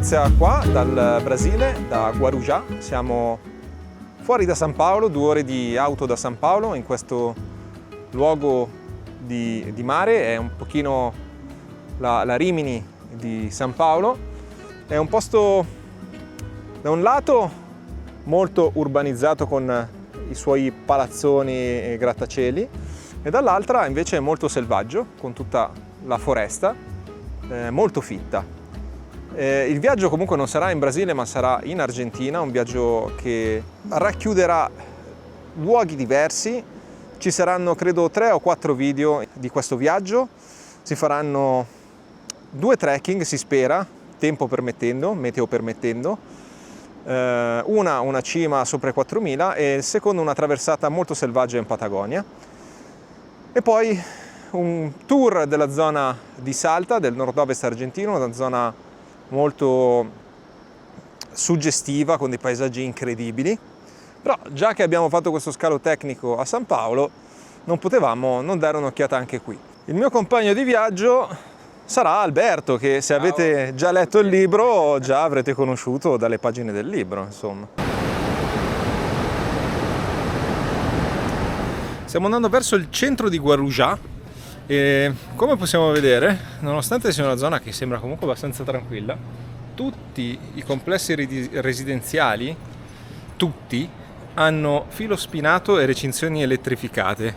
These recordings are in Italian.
inizia qua dal Brasile, da Guarujá. Siamo fuori da San Paolo, 2 ore di auto da San Paolo, in questo luogo di mare. È un pochino la Rimini di San Paolo. È un posto da un lato molto urbanizzato con i suoi palazzoni e grattacieli, e dall'altra invece è molto selvaggio, con tutta la foresta, molto fitta. Il viaggio comunque non sarà in Brasile, ma sarà in Argentina, un viaggio che racchiuderà luoghi diversi. Ci saranno credo 3 o 4 video di questo viaggio, si faranno 2 trekking, si spera, tempo permettendo, meteo permettendo, una cima sopra i 4000 e il secondo una traversata molto selvaggia in Patagonia, e poi un tour della zona di Salta, del nord-ovest argentino, una zona molto suggestiva con dei paesaggi incredibili. Però già che abbiamo fatto questo scalo tecnico a San Paolo, non potevamo non dare un'occhiata anche qui. Il mio compagno di viaggio sarà Alberto, che se avete già letto il libro già avrete conosciuto dalle pagine del libro, insomma. Stiamo andando verso il centro di Guarujá e, come possiamo vedere, nonostante sia una zona che sembra comunque abbastanza tranquilla, tutti i complessi residenziali, tutti, hanno filo spinato e recinzioni elettrificate.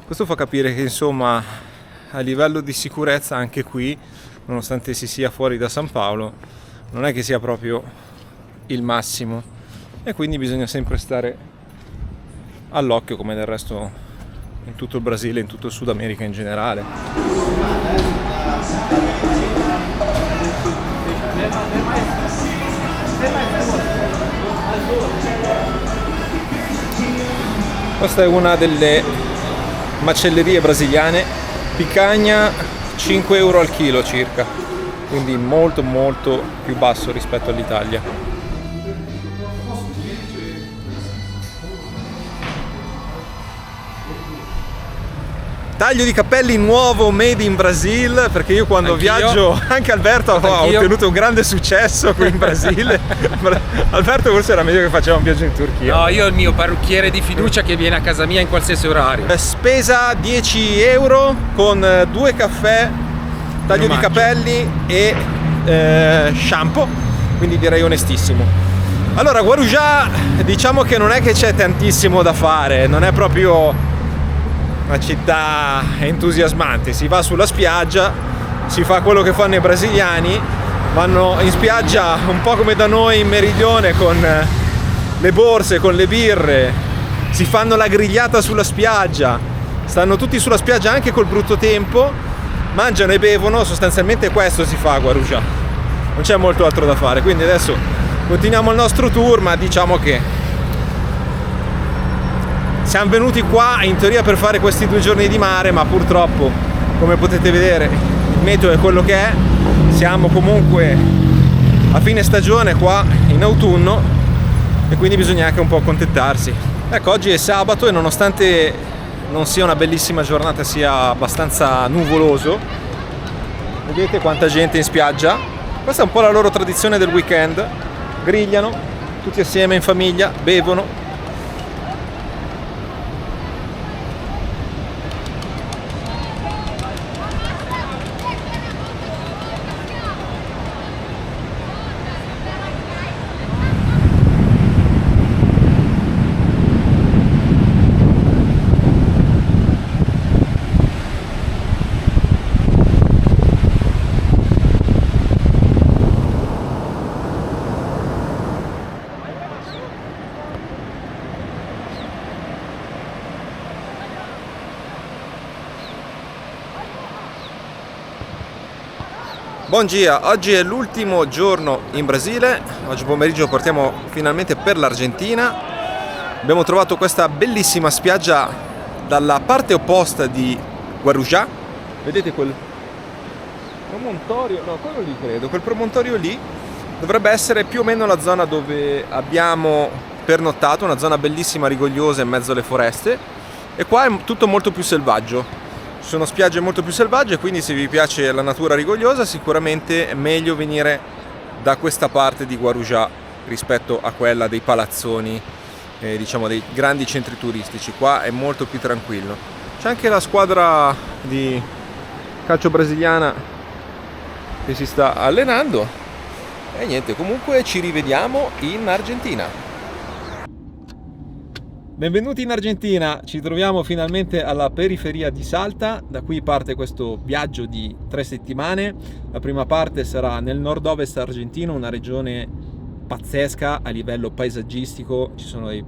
Questo fa capire che, insomma, a livello di sicurezza anche qui, nonostante si sia fuori da San Paolo, non è che sia proprio il massimo, e quindi bisogna sempre stare all'occhio, come del resto in tutto il Brasile, in tutto il Sud America in generale. Questa è una delle macellerie brasiliane, picanha 5 euro al chilo circa, quindi molto molto più basso rispetto all'Italia. Taglio di capelli nuovo, made in Brasil, perché io quando viaggio, anche Alberto ha ottenuto un grande successo qui in Brasile. Alberto forse era meglio che faceva un viaggio in Turchia. No, io ho il mio parrucchiere di fiducia che viene a casa mia in qualsiasi orario. Spesa 10 euro con 2 caffè, taglio di capelli e shampoo, quindi direi onestissimo. Allora, Guarujá, diciamo che non è che c'è tantissimo da fare, non è proprio una città entusiasmante. Si va sulla spiaggia, si fa quello che fanno i brasiliani, vanno in spiaggia un po' come da noi in meridione, con le borse, con le birre, si fanno la grigliata sulla spiaggia, stanno tutti sulla spiaggia anche col brutto tempo, mangiano e bevono. Sostanzialmente questo si fa a Guarujá, non c'è molto altro da fare. Quindi adesso continuiamo il nostro tour, ma diciamo che siamo venuti qua in teoria per fare questi 2 giorni di mare, ma purtroppo, come potete vedere, il meteo è quello che è. Siamo comunque a fine stagione qua in autunno e quindi bisogna anche un po' accontentarsi. Ecco, oggi è sabato e nonostante non sia una bellissima giornata, sia abbastanza nuvoloso, vedete quanta gente in spiaggia. Questa è un po' la loro tradizione del weekend: grigliano tutti assieme in famiglia, bevono. Buongiorno, oggi è l'ultimo giorno in Brasile. Oggi pomeriggio partiamo finalmente per l'Argentina. Abbiamo trovato questa bellissima spiaggia dalla parte opposta di Guarujá. Vedete quel promontorio? No, quello lì credo. Quel promontorio lì dovrebbe essere più o meno la zona dove abbiamo pernottato, una zona bellissima, rigogliosa in mezzo alle foreste. E qua è tutto molto più selvaggio. Ci sono spiagge molto più selvagge, quindi se vi piace la natura rigogliosa sicuramente è meglio venire da questa parte di Guarujá rispetto a quella dei palazzoni, diciamo dei grandi centri turistici. Qua è molto più tranquillo. C'è anche la squadra di calcio brasiliana che si sta allenando e niente, comunque ci rivediamo in Argentina. Benvenuti in Argentina, ci troviamo finalmente alla periferia di Salta. Da qui parte questo viaggio di 3 settimane. La prima parte sarà nel nord-ovest argentino, una regione pazzesca a livello paesaggistico, ci sono dei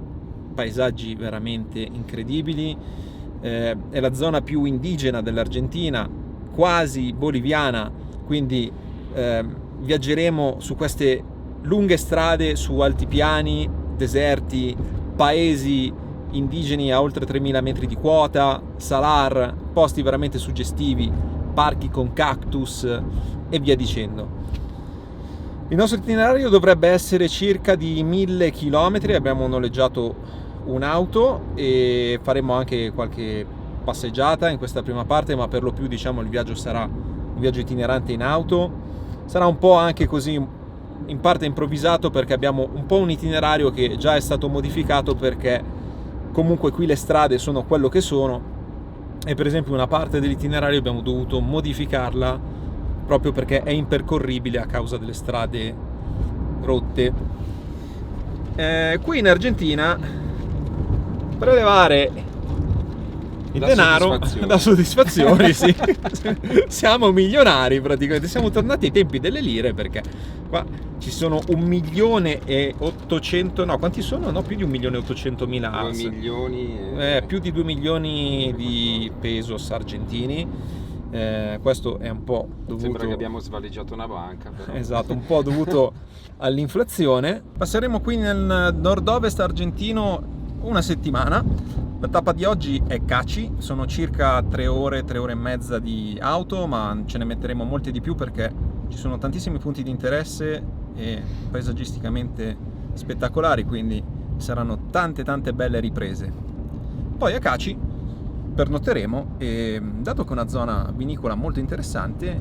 paesaggi veramente incredibili, è la zona più indigena dell'Argentina, quasi boliviana, quindi viaggeremo su queste lunghe strade, su altipiani, deserti, paesi indigeni a oltre 3000 metri di quota, salar, posti veramente suggestivi, parchi con cactus e via dicendo. Il nostro itinerario dovrebbe essere circa di 1000 km, abbiamo noleggiato un'auto e faremo anche qualche passeggiata in questa prima parte, ma per lo più diciamo il viaggio sarà un viaggio itinerante in auto. Sarà un po' anche così in parte improvvisato, perché abbiamo un po' un itinerario che già è stato modificato, perché comunque qui le strade sono quello che sono e per esempio una parte dell'itinerario abbiamo dovuto modificarla proprio perché è impercorribile a causa delle strade rotte. Qui in Argentina prelevare il denaro da soddisfazione, sì. Siamo milionari praticamente, siamo tornati ai tempi delle lire, perché qua ci sono 1.800.000, no, quanti sono? No, più di 1.800.000 ars. 2 milioni Più di 2 milioni di pesos argentini. Questo è un po' dovuto... Sembra che abbiamo svaligiato una banca, però. Esatto, un po' dovuto all'inflazione. Passeremo qui nel nord-ovest argentino una settimana. La tappa di oggi è Cachi, sono circa 3 ore e mezza di auto, ma ce ne metteremo molte di più perché ci sono tantissimi punti di interesse e paesaggisticamente spettacolari, quindi saranno tante belle riprese. Poi a Cachi pernotteremo e, dato che è una zona vinicola molto interessante,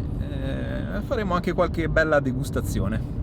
faremo anche qualche bella degustazione.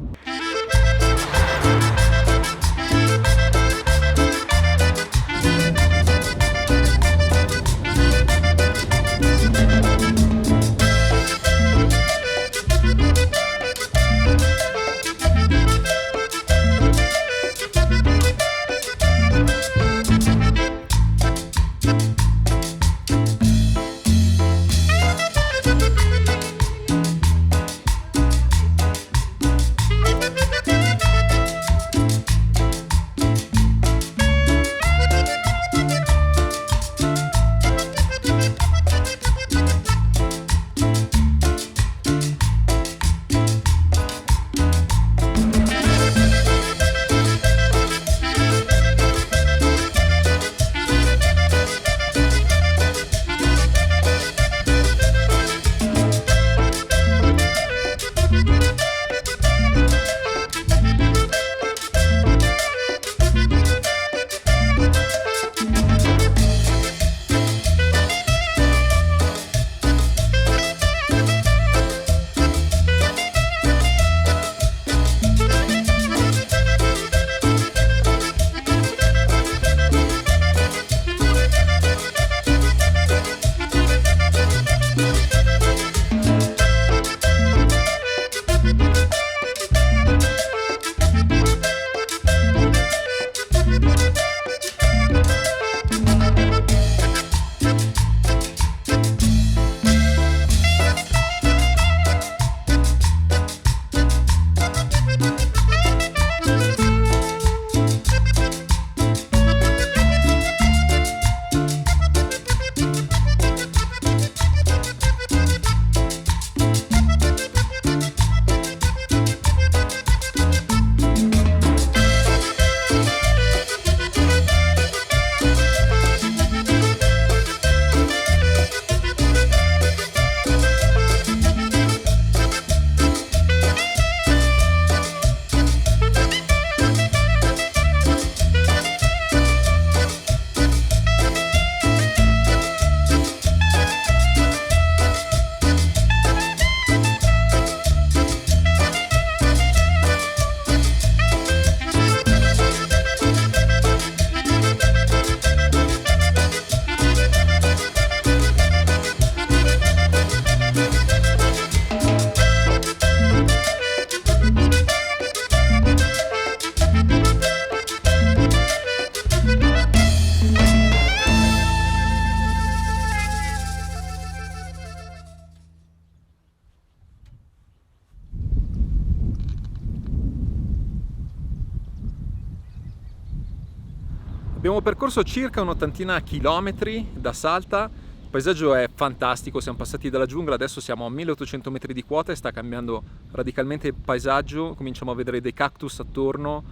Abbiamo percorso circa un'ottantina chilometri da Salta, il paesaggio è fantastico, siamo passati dalla giungla, adesso siamo a 1800 metri di quota e sta cambiando radicalmente il paesaggio, cominciamo a vedere dei cactus attorno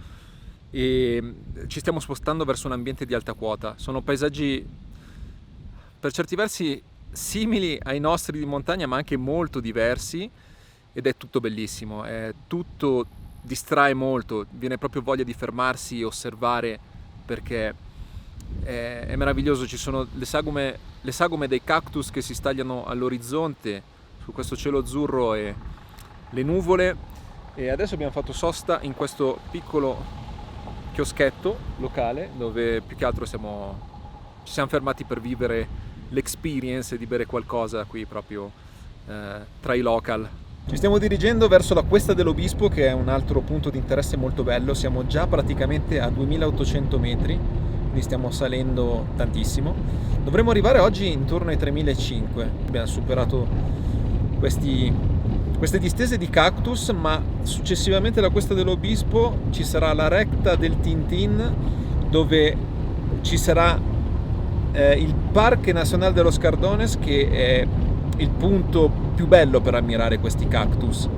e ci stiamo spostando verso un ambiente di alta quota. Sono paesaggi per certi versi simili ai nostri di montagna ma anche molto diversi ed è tutto bellissimo, è tutto, distrae molto, viene proprio voglia di fermarsi e osservare perché è meraviglioso. Ci sono le sagome dei cactus che si stagliano all'orizzonte su questo cielo azzurro e le nuvole, e adesso abbiamo fatto sosta in questo piccolo chioschetto locale dove più che altro ci siamo fermati per vivere l'experience di bere qualcosa qui proprio tra i local. Ci stiamo dirigendo verso la Cuesta dell'Obispo, che è un altro punto di interesse molto bello. Siamo già praticamente a 2800 metri, quindi stiamo salendo tantissimo. Dovremmo arrivare oggi intorno ai 3500. Abbiamo superato queste distese di cactus, ma successivamente alla Cuesta dell'Obispo ci sarà la recta del Tintin, dove ci sarà il Parque Nacional de los Cardones, che è il punto più bello per ammirare questi cactus.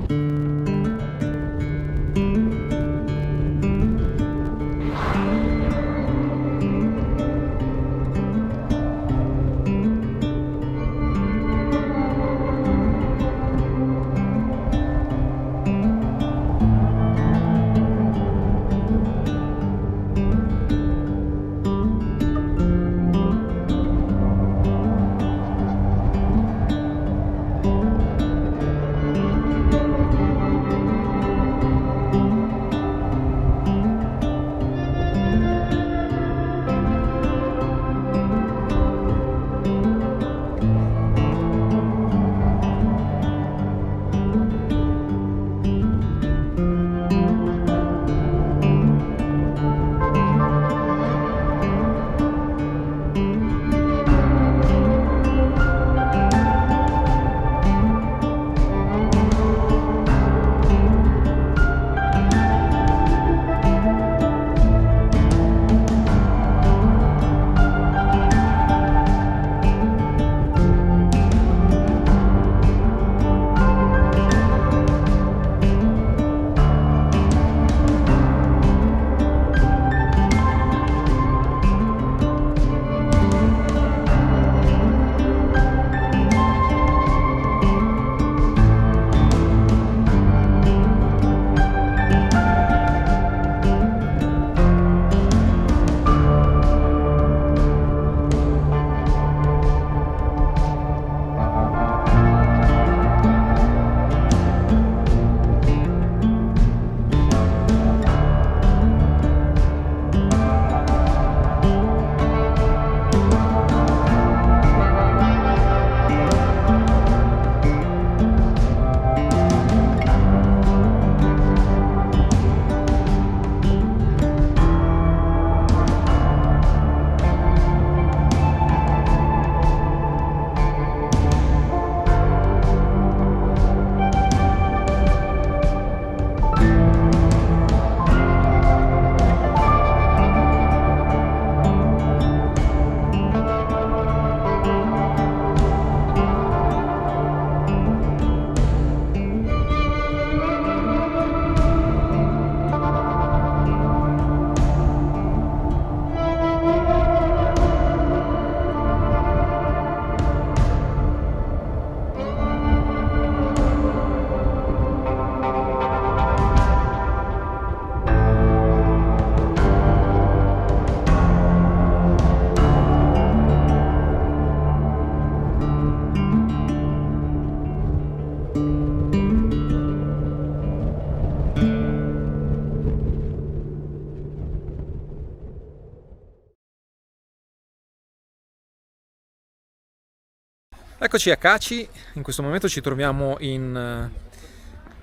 Eccoci a Caci, in questo momento ci troviamo in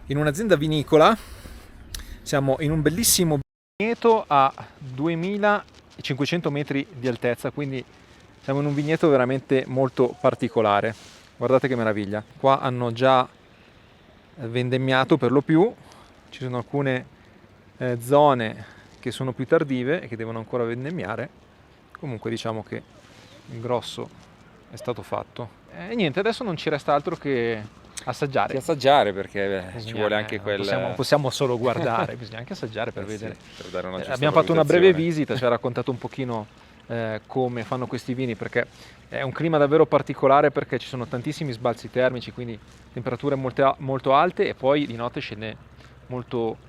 un'azienda vinicola, siamo in un bellissimo vigneto a 2500 metri di altezza, quindi siamo in un vigneto veramente molto particolare. Guardate che meraviglia, qua hanno già vendemmiato per lo più, ci sono alcune zone che sono più tardive e che devono ancora vendemmiare, Comunque diciamo che il grosso è stato fatto. E niente, adesso non ci resta altro che assaggiare. Che assaggiare, perché ci Bisogna- vuole anche quel... possiamo solo guardare, bisogna anche assaggiare per sì, vedere. per dare una giusta Abbiamo fatto una breve valutazione. visita, ci ha raccontato un pochino come fanno questi vini, perché è un clima davvero particolare, perché ci sono tantissimi sbalzi termici, quindi temperature molto alte, e poi di notte scende molto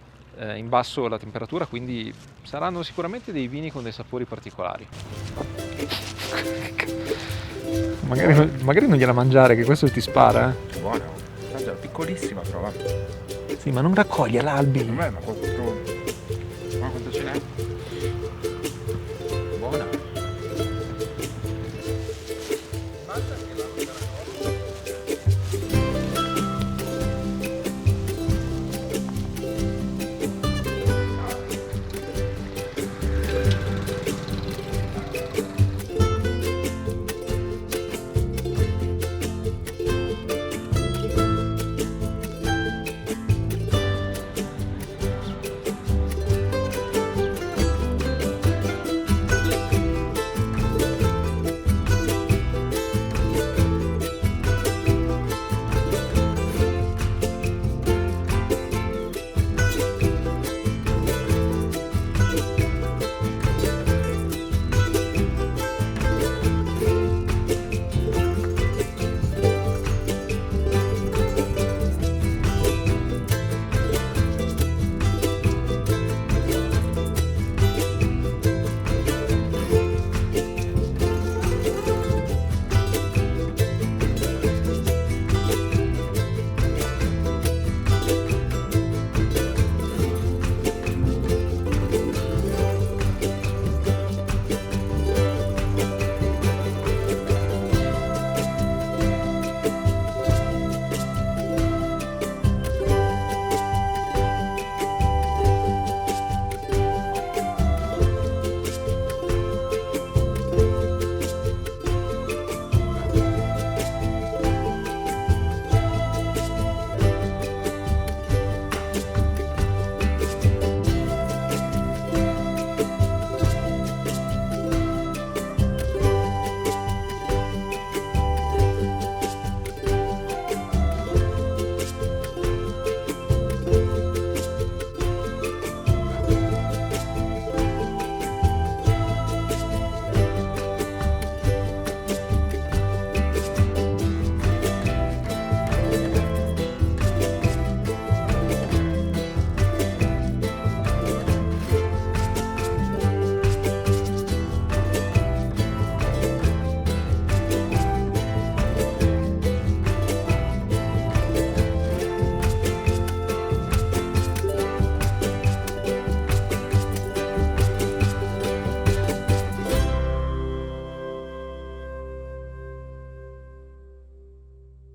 in basso la temperatura, quindi saranno sicuramente dei vini con dei sapori particolari. Magari non gliela mangiare, che questo ti spara. Buona, piccolissima però, va. Sì, ma non raccoglie l'albi. Ma quanto ce n'è? Buona.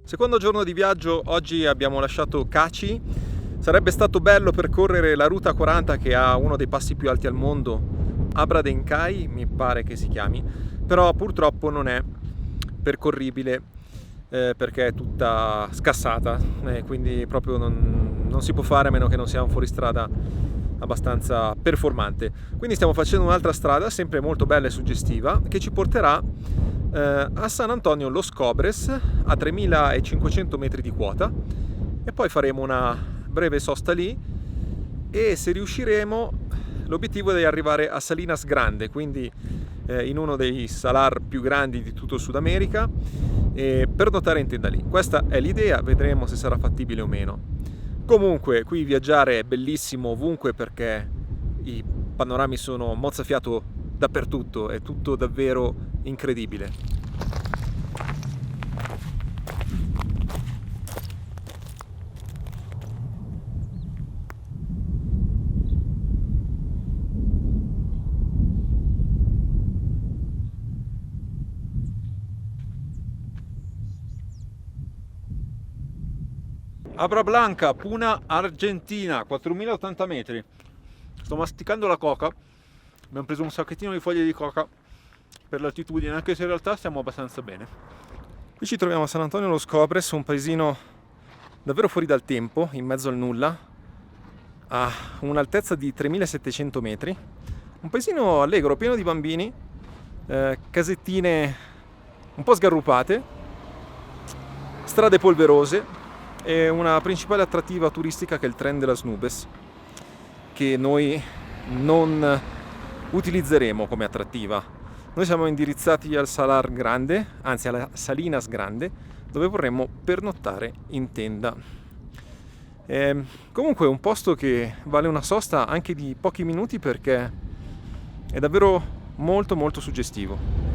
Secondo giorno di viaggio, oggi abbiamo lasciato Caci. Sarebbe stato bello percorrere la Ruta 40, che ha uno dei passi più alti al mondo, Abra Denkai mi pare che si chiami, però purtroppo non è percorribile perché è tutta scassata, quindi proprio non si può fare a meno che non sia un fuoristrada abbastanza performante. Quindi stiamo facendo un'altra strada, sempre molto bella e suggestiva, che ci porterà a San Antonio Los Cobres, a 3500 metri di quota, e poi faremo una breve sosta lì, e se riusciremo l'obiettivo è di arrivare a Salinas Grande, quindi in uno dei salar più grandi di tutto il Sud America, per notare in tenda lì. Questa è l'idea, vedremo se sarà fattibile o meno. Comunque qui viaggiare è bellissimo ovunque, perché i panorami sono mozzafiato dappertutto, è tutto davvero incredibile. Abra Blanca, Puna, Argentina, 4080 metri. Sto masticando la coca. Abbiamo preso un sacchettino di foglie di coca per l'altitudine, anche se in realtà stiamo abbastanza bene. Qui ci troviamo a San Antonio Los Cobres, un paesino davvero fuori dal tempo, in mezzo al nulla, a un'altezza di 3700 metri. Un paesino allegro, pieno di bambini, casettine un po' sgarrupate, strade polverose e una principale attrattiva turistica che è il tren della Snubes, che noi non utilizzeremo come attrattiva. Noi siamo indirizzati al Salar Grande, anzi alla Salinas Grande, dove vorremmo pernottare in tenda. Comunque è un posto che vale una sosta anche di pochi minuti, perché è davvero molto molto suggestivo.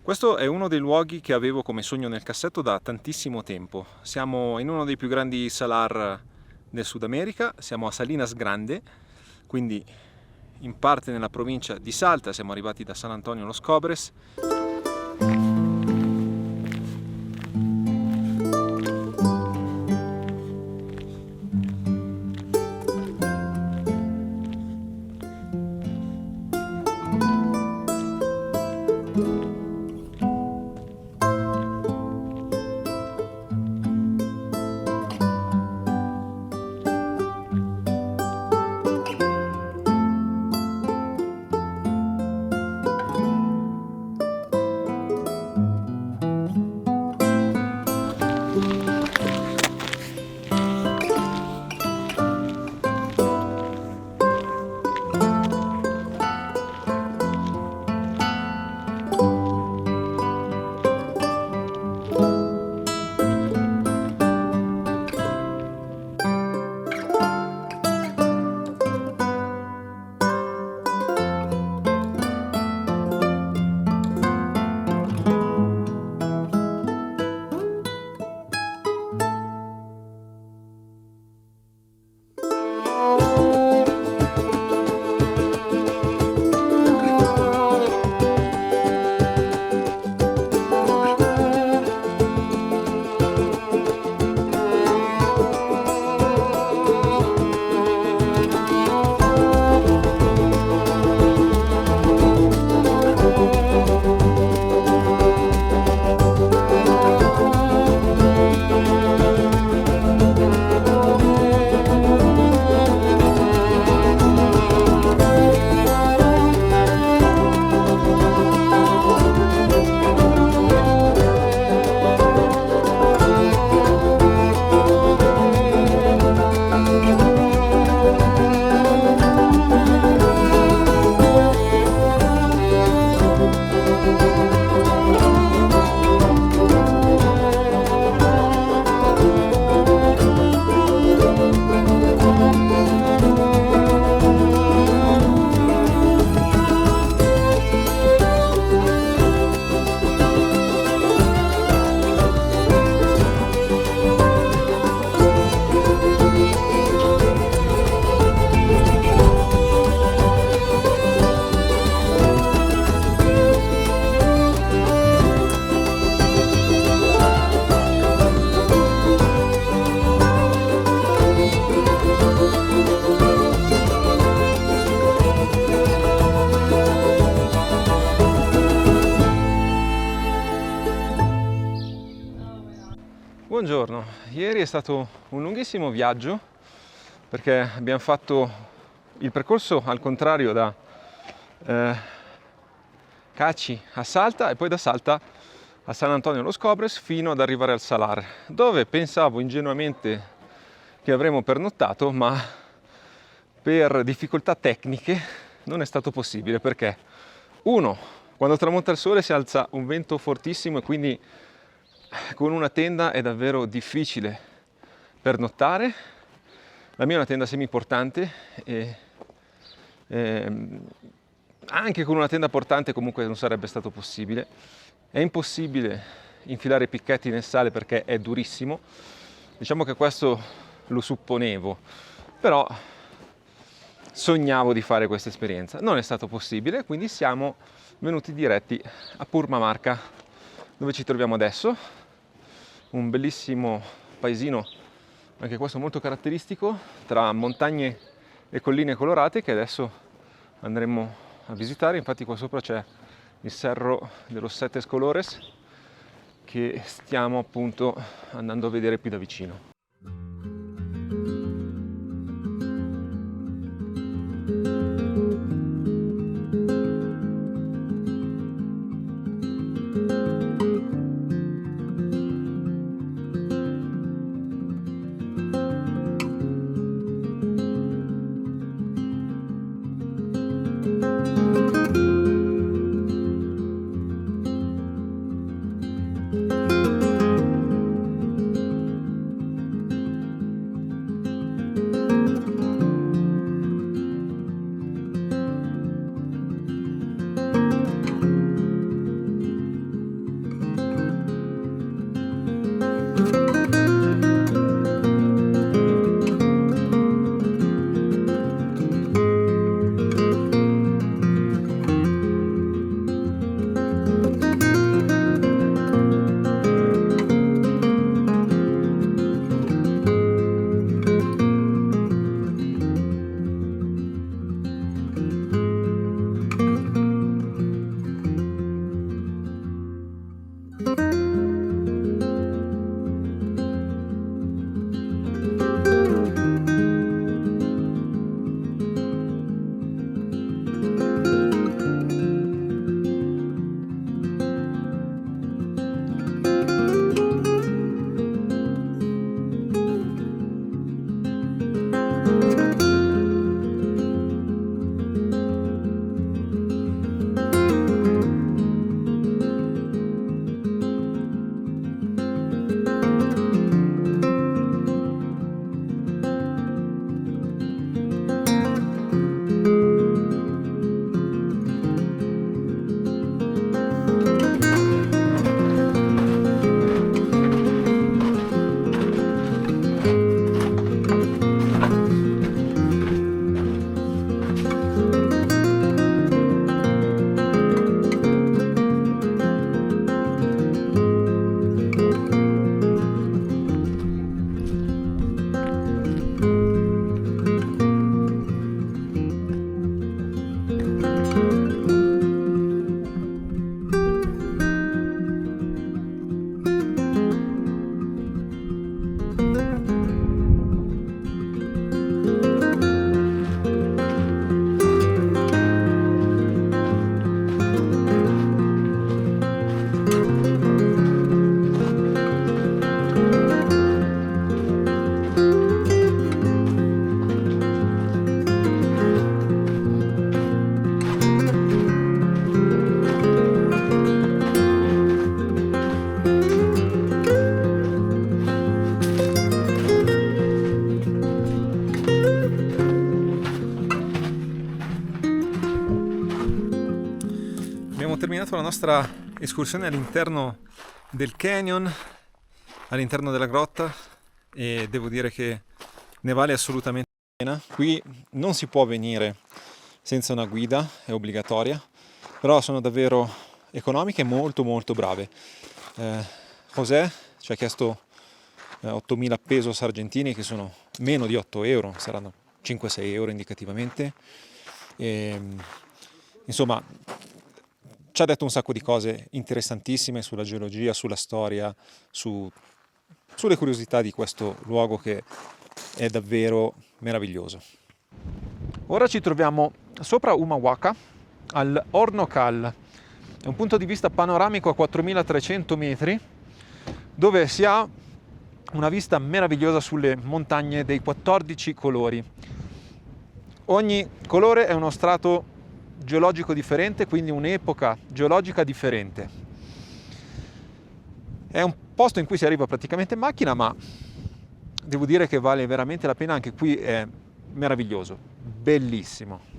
Questo è uno dei luoghi che avevo come sogno nel cassetto da tantissimo tempo. Siamo in uno dei più grandi salar del Sud America, siamo a Salinas Grande, quindi in parte nella provincia di Salta, siamo arrivati da San Antonio Los Cobres. Buongiorno, ieri è stato un lunghissimo viaggio perché abbiamo fatto il percorso al contrario da Cachi a Salta e poi da Salta a San Antonio Los Cobres fino ad arrivare al Salar, dove pensavo ingenuamente che avremmo pernottato, ma per difficoltà tecniche non è stato possibile perché quando tramonta il sole si alza un vento fortissimo e quindi con una tenda è davvero difficile pernottare. La mia è una tenda semi-portante e anche con una tenda portante comunque non sarebbe stato possibile. È impossibile infilare i picchetti nel sale perché è durissimo. Diciamo che questo lo supponevo, però sognavo di fare questa esperienza. Non è stato possibile, quindi siamo venuti diretti a Purmamarca, dove ci troviamo adesso. Un bellissimo paesino, anche questo molto caratteristico, tra montagne e colline colorate che adesso andremo a visitare. Infatti qua sopra c'è il Cerro de los Sete Colores che stiamo appunto andando a vedere più da vicino. terminato la nostra escursione all'interno del canyon, all'interno della grotta, e devo dire che ne vale assolutamente la pena. Qui non si può venire senza una guida, è obbligatoria, però sono davvero economiche e molto molto brave. José ci ha chiesto 8.000 pesos argentini, che sono meno di 8 euro, saranno 5-6 euro indicativamente. Insomma, ci ha detto un sacco di cose interessantissime sulla geologia, sulla storia, sulle curiosità di questo luogo che è davvero meraviglioso. Ora ci troviamo sopra Humahuaca, al Hornocal. È un punto di vista panoramico a 4.300 metri, dove si ha una vista meravigliosa sulle montagne dei 14 colori. Ogni colore è uno strato geologico differente, quindi un'epoca geologica differente. È un posto in cui si arriva praticamente in macchina, ma devo dire che vale veramente la pena. Anche qui è meraviglioso, bellissimo.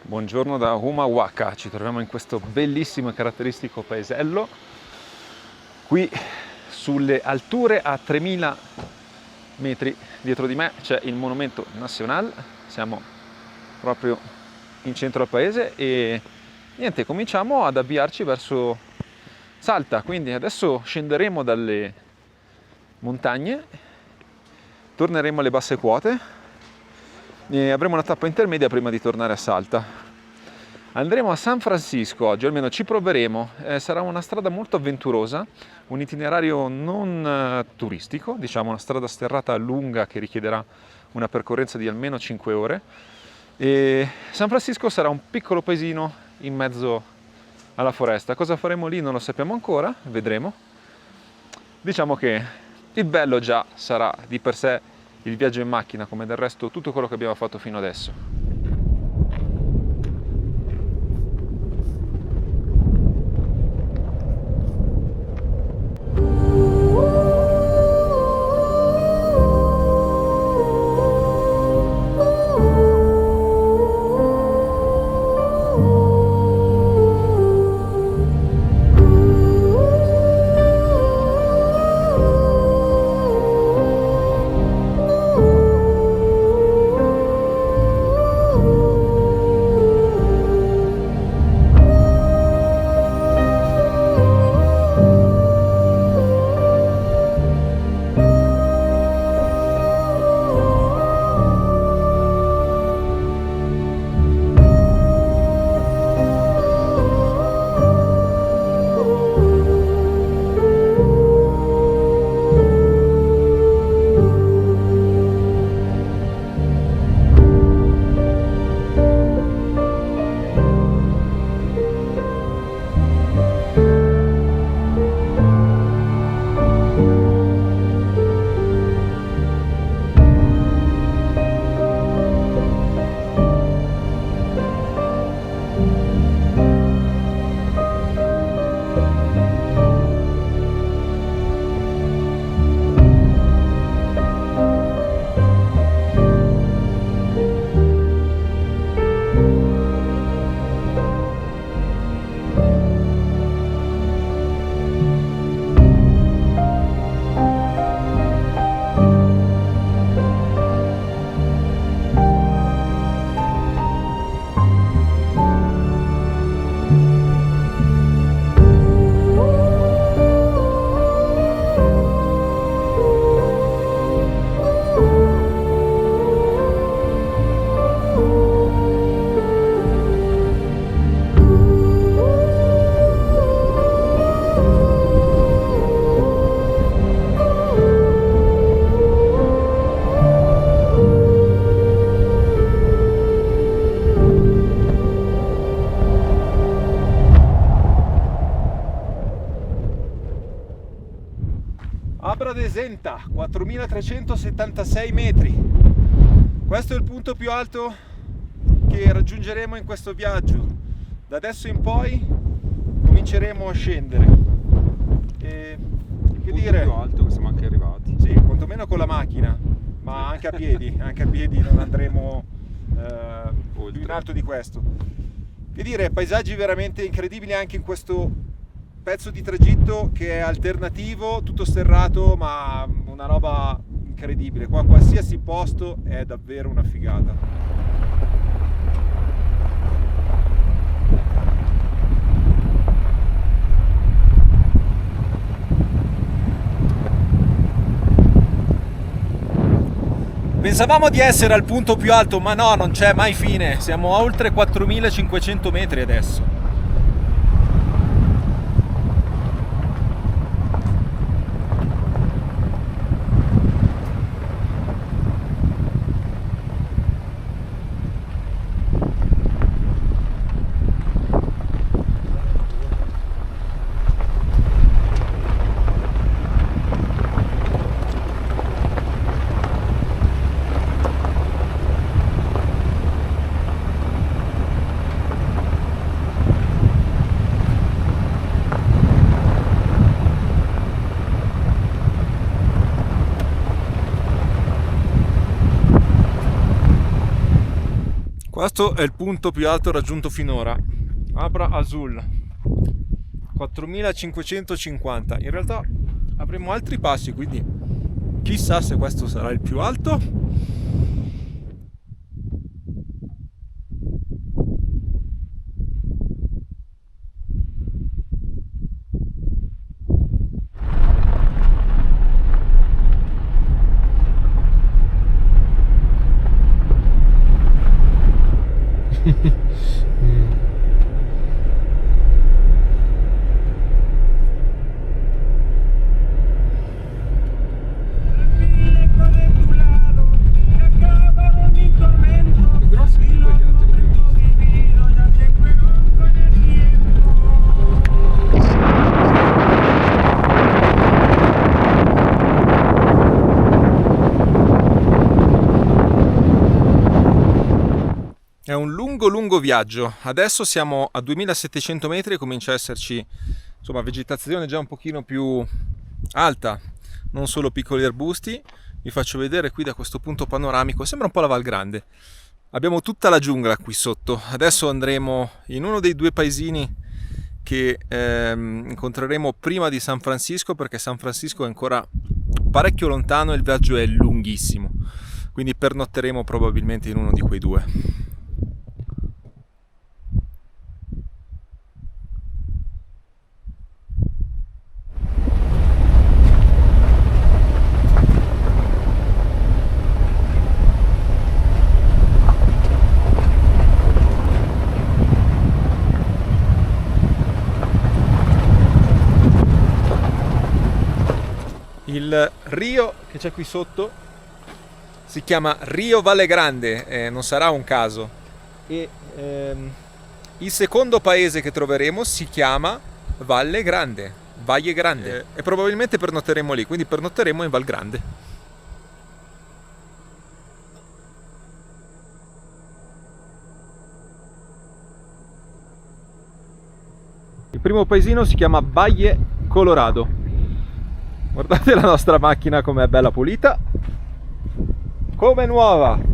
Buongiorno da Humahuaca, ci troviamo in questo bellissimo e caratteristico paesello. Qui sulle alture a 3.000 metri dietro di me c'è il Monumento Nacional, siamo proprio in centro al paese e niente, cominciamo ad avviarci verso Salta. Quindi adesso scenderemo dalle montagne, torneremo alle basse quote e avremo una tappa intermedia prima di tornare a Salta. Andremo a San Francisco oggi, almeno ci proveremo. Sarà una strada molto avventurosa, un itinerario non turistico, diciamo una strada sterrata lunga che richiederà una percorrenza di almeno 5 ore. E San Francisco sarà un piccolo paesino in mezzo alla foresta. Cosa faremo lì non lo sappiamo ancora, vedremo. Diciamo che il bello già sarà di per sé il viaggio in macchina, come del resto tutto quello che abbiamo fatto fino adesso. Abra d'Esenta, 4376 metri. Questo è il punto più alto che raggiungeremo in questo viaggio. Da adesso in poi cominceremo a scendere. E che dire? Più alto che siamo anche arrivati. Sì, quantomeno con la macchina, ma anche a piedi non andremo più in alto di questo. Che dire, paesaggi veramente incredibili anche in questo pezzo di tragitto che è alternativo, tutto sterrato, ma una roba incredibile. Qua qualsiasi posto è davvero una figata. Pensavamo di essere al punto più alto, ma no, non c'è mai fine. Siamo a oltre 4500 metri adesso. Questo è il punto più alto raggiunto finora, Abra Azul, 4550. In realtà avremo altri passi, quindi chissà se questo sarà il più alto. È un lungo viaggio. Adesso siamo a 2700 metri e comincia a esserci, insomma, vegetazione già un pochino più alta, non solo piccoli arbusti. Vi faccio vedere qui da questo punto panoramico, sembra un po' la Val Grande. Abbiamo tutta la giungla qui sotto. Adesso andremo in uno dei due paesini che incontreremo prima di San Francisco, perché San Francisco è ancora parecchio lontano e il viaggio è lunghissimo. Quindi pernotteremo probabilmente in uno di quei due. Il rio che c'è qui sotto si chiama Rio Valle Grande, non sarà un caso. E il secondo paese che troveremo si chiama Valle Grande, e probabilmente pernotteremo lì, quindi pernotteremo in Val Grande. Il primo paesino si chiama Valle Colorado. Guardate la nostra macchina com'è bella pulita, come nuova.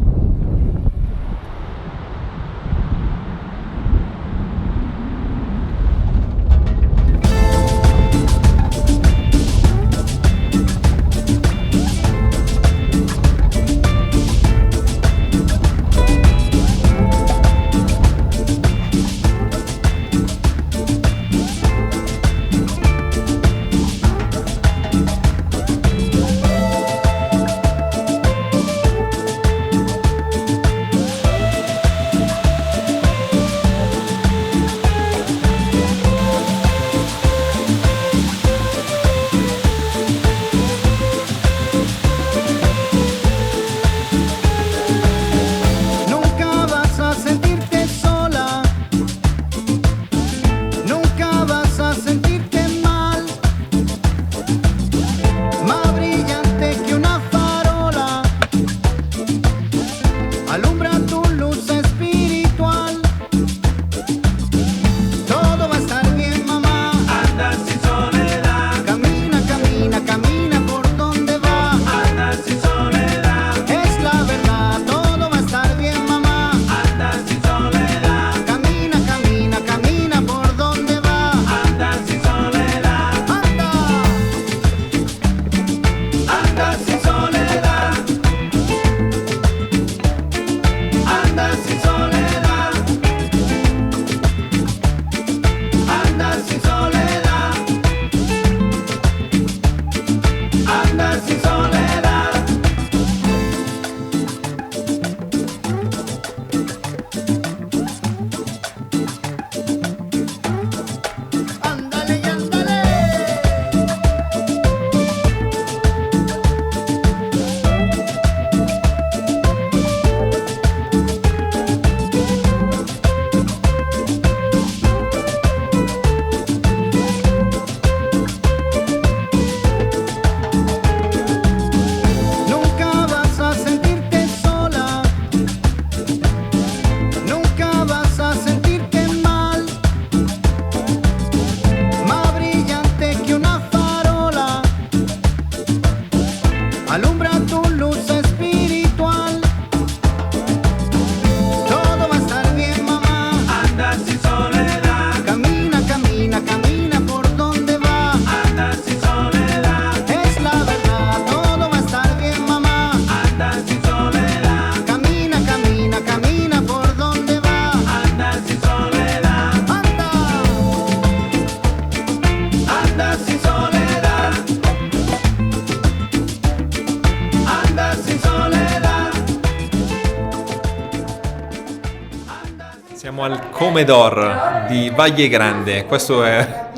Siamo al Comedor di Valle Grande, questo è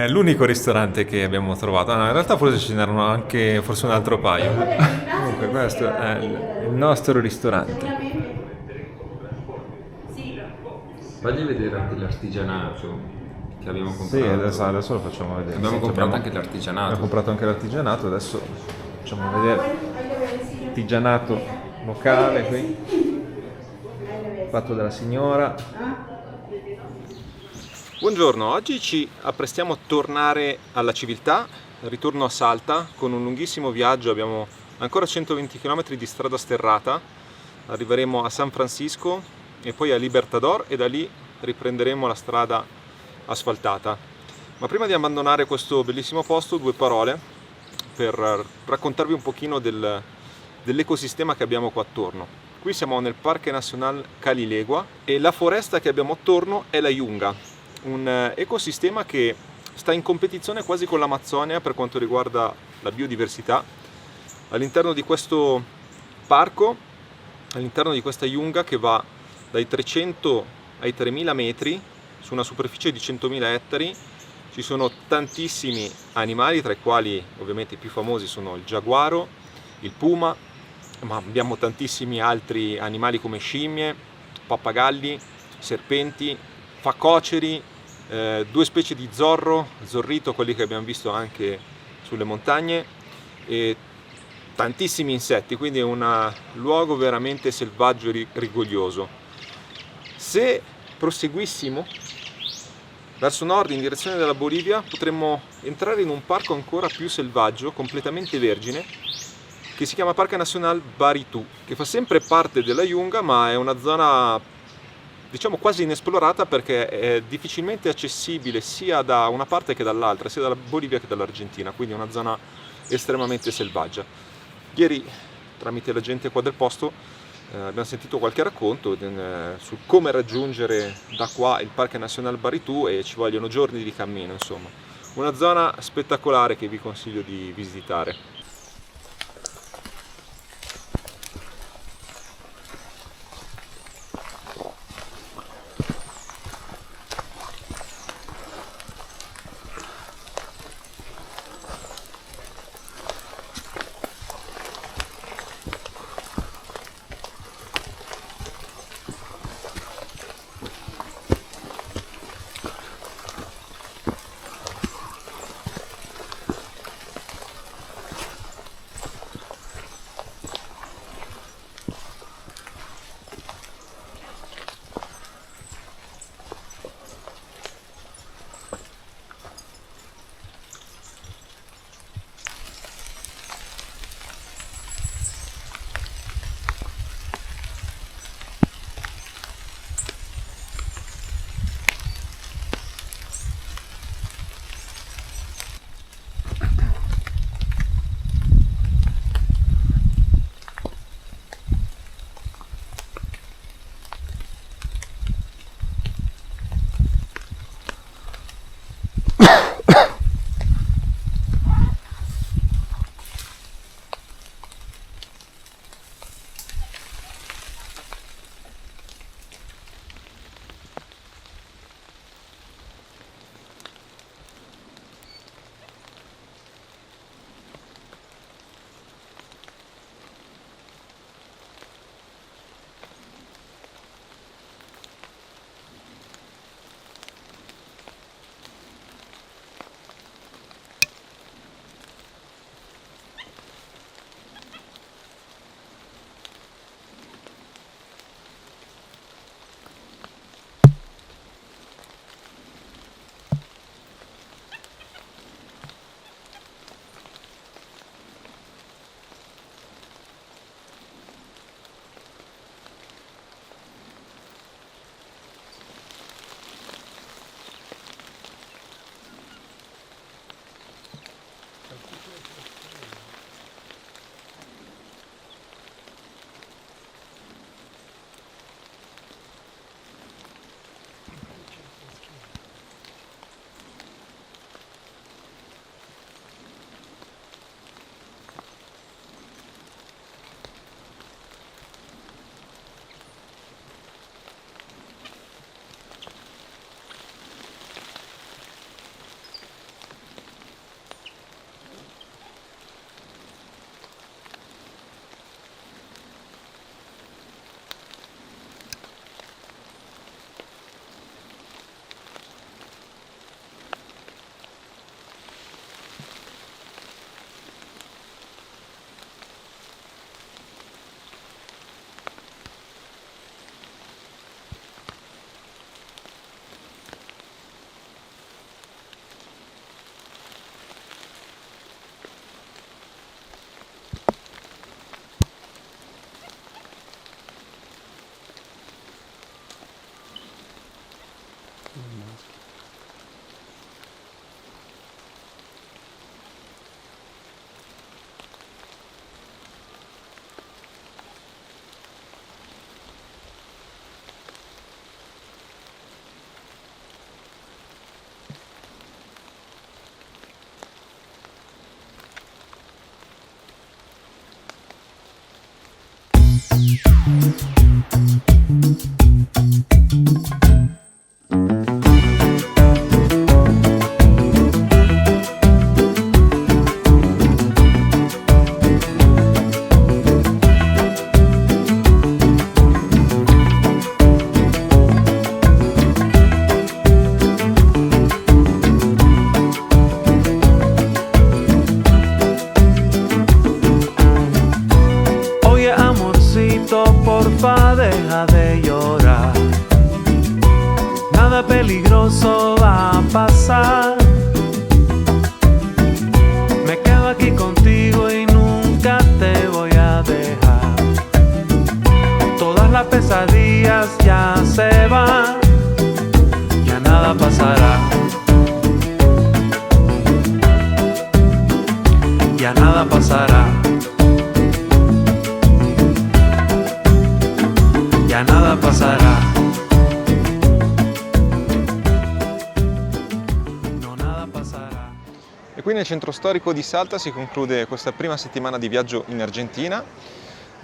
l'unico ristorante che abbiamo trovato. No, in realtà forse ce n'erano anche forse un altro paio. Comunque questo è il nostro ristorante. Fagli vedere anche l'artigianato che abbiamo comprato. Sì, adesso lo facciamo vedere. Abbiamo Sì, comprato anche l'artigianato. Abbiamo comprato anche l'artigianato, adesso facciamo vedere l'artigianato locale qui, fatto dalla signora. Buongiorno, oggi ci apprestiamo a tornare alla civiltà, ritorno a Salta con un lunghissimo viaggio, abbiamo ancora 120 km di strada sterrata, arriveremo a San Francisco e poi a Libertador e da lì riprenderemo la strada asfaltata. Ma prima di abbandonare questo bellissimo posto, due parole per raccontarvi un pochino dell'ecosistema che abbiamo qua attorno. Qui siamo nel Parque Nacional Calilegua e la foresta che abbiamo attorno è la Yunga, un ecosistema che sta in competizione quasi con l'Amazzonia per quanto riguarda la biodiversità. All'interno di questo parco, all'interno di questa Yunga che va dai 300 ai 3000 metri su una superficie di 100.000 ettari, ci sono tantissimi animali, tra i quali ovviamente i più famosi sono il giaguaro, il puma, ma abbiamo tantissimi altri animali come scimmie, pappagalli, serpenti, facoceri, due specie di zorro, zorrito, quelli che abbiamo visto anche sulle montagne, e tantissimi insetti, quindi è un luogo veramente selvaggio e rigoglioso. Se proseguissimo verso nord in direzione della Bolivia potremmo entrare in un parco ancora più selvaggio, completamente vergine, che si chiama Parque Nacional Baritú, che fa sempre parte della Yunga, ma è una zona diciamo quasi inesplorata perché è difficilmente accessibile sia da una parte che dall'altra, sia dalla Bolivia che dall'Argentina, quindi è una zona estremamente selvaggia. Ieri, tramite la gente qua del posto, abbiamo sentito qualche racconto su come raggiungere da qua il Parque Nacional Baritú e ci vogliono giorni di cammino, insomma. Una zona spettacolare che vi consiglio di visitare. Porfa, deja de llorar. Nada peligroso va a pasar. Me quedo aquí contigo y nunca te voy a dejar. Todas las pesadillas ya se van. Ya nada pasará. Ya nada pasará. Ya nada pasarà. No, nada pasarà. E qui nel centro storico di Salta si conclude questa prima settimana di viaggio in Argentina.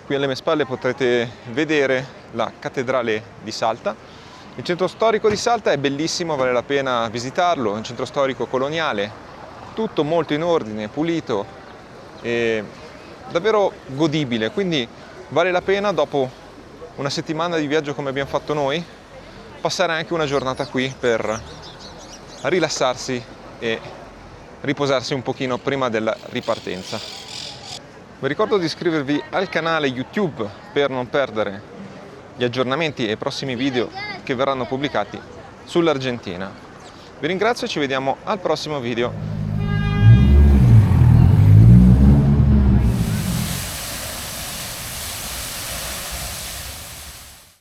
Qui alle mie spalle potrete vedere la cattedrale di Salta. Il centro storico di Salta è bellissimo, vale la pena visitarlo, è un centro storico coloniale, tutto molto in ordine, pulito e davvero godibile, quindi vale la pena dopo una settimana di viaggio come abbiamo fatto noi, passare anche una giornata qui per rilassarsi e riposarsi un pochino prima della ripartenza. Vi ricordo di iscrivervi al canale YouTube per non perdere gli aggiornamenti e i prossimi video che verranno pubblicati sull'Argentina. Vi ringrazio e ci vediamo al prossimo video.